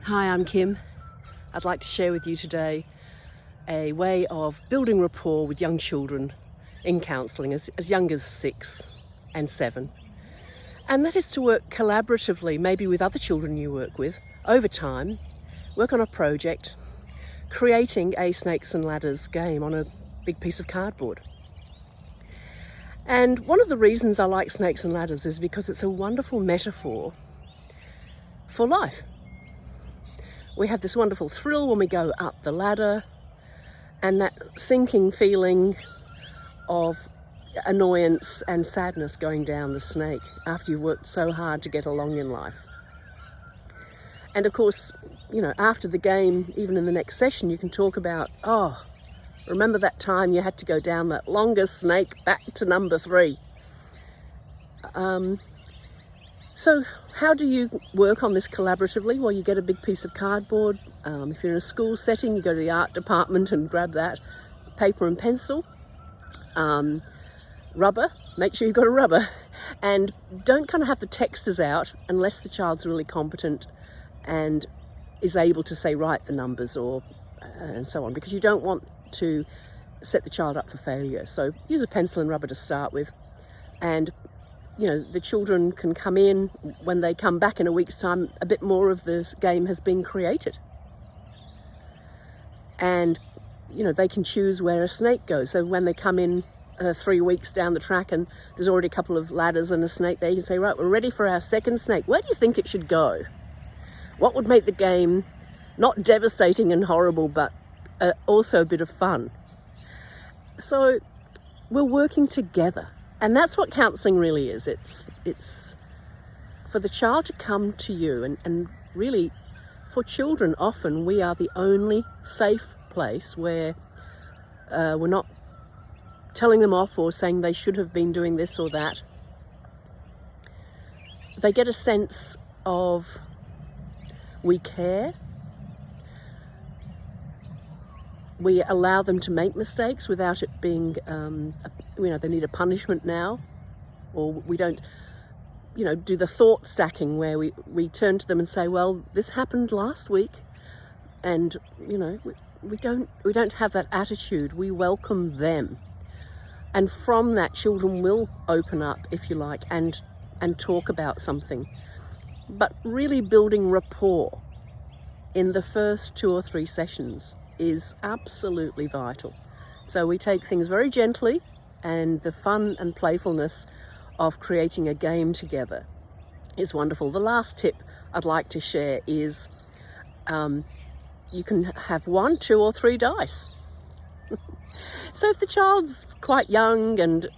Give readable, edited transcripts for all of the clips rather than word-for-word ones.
Hi, I'm Kim. I'd like to share with you today a way of building rapport with young children in counselling as young as 6 and 7. And that is to work collaboratively, maybe with other children you work with, over time, work on a project, creating a snakes and ladders game on a big piece of cardboard. And one of the reasons I like snakes and ladders is because it's a wonderful metaphor for life. We have this wonderful thrill when we go up the ladder, and that sinking feeling of annoyance and sadness going down the snake after you've worked so hard to get along in life. And of course, you know, after the game, even in the next session, you can talk about, oh, remember that time you had to go down that longest snake back to number 3. So how do you work on this collaboratively? Well, you get a big piece of cardboard. If you're in a school setting, you go to the art department and grab that. Paper and pencil. Rubber, make sure you've got a rubber. And don't kind of have the texters out unless the child's really competent and is able to say, write the numbers or and so on, because you don't want to set the child up for failure. So use a pencil and rubber to start with. And you know, the children can come in. When they come back in a week's time, a bit more of this game has been created. And, you know, they can choose where a snake goes. So when they come in 3 weeks down the track and there's already a couple of ladders and a snake there, you can say, right, we're ready for our second snake. Where do you think it should go? What would make the game not devastating and horrible, but also a bit of fun? So we're working together. And that's what counselling really is. It's for the child to come to you, and really for children often we are the only safe place where we're not telling them off or saying they should have been doing this or that. They get a sense of we care. We allow them to make mistakes without it being, you know, they need a punishment now. Or we don't, you know, do the thought stacking where we turn to them and say, well, this happened last week. And, you know, we don't have that attitude. We welcome them. And from that, children will open up, if you like, and talk about something. But really building rapport in the first 2 or 3 sessions is absolutely vital. So we take things very gently, and the fun and playfulness of creating a game together is wonderful. The last tip I'd like to share is you can have 1, 2 or 3 dice. So if the child's quite young and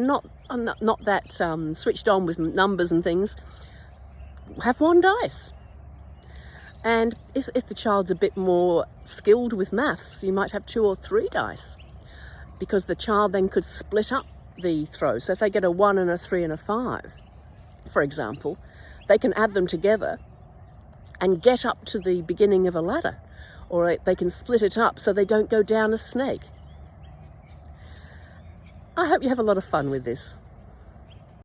not that switched on with numbers and things, have 1 dice. And if the child's a bit more skilled with maths, you might have 2 or 3 dice, because the child then could split up the throw. So if they get a 1 and a 3 and a 5, for example, they can add them together and get up to the beginning of a ladder, or they can split it up so they don't go down a snake. I hope you have a lot of fun with this.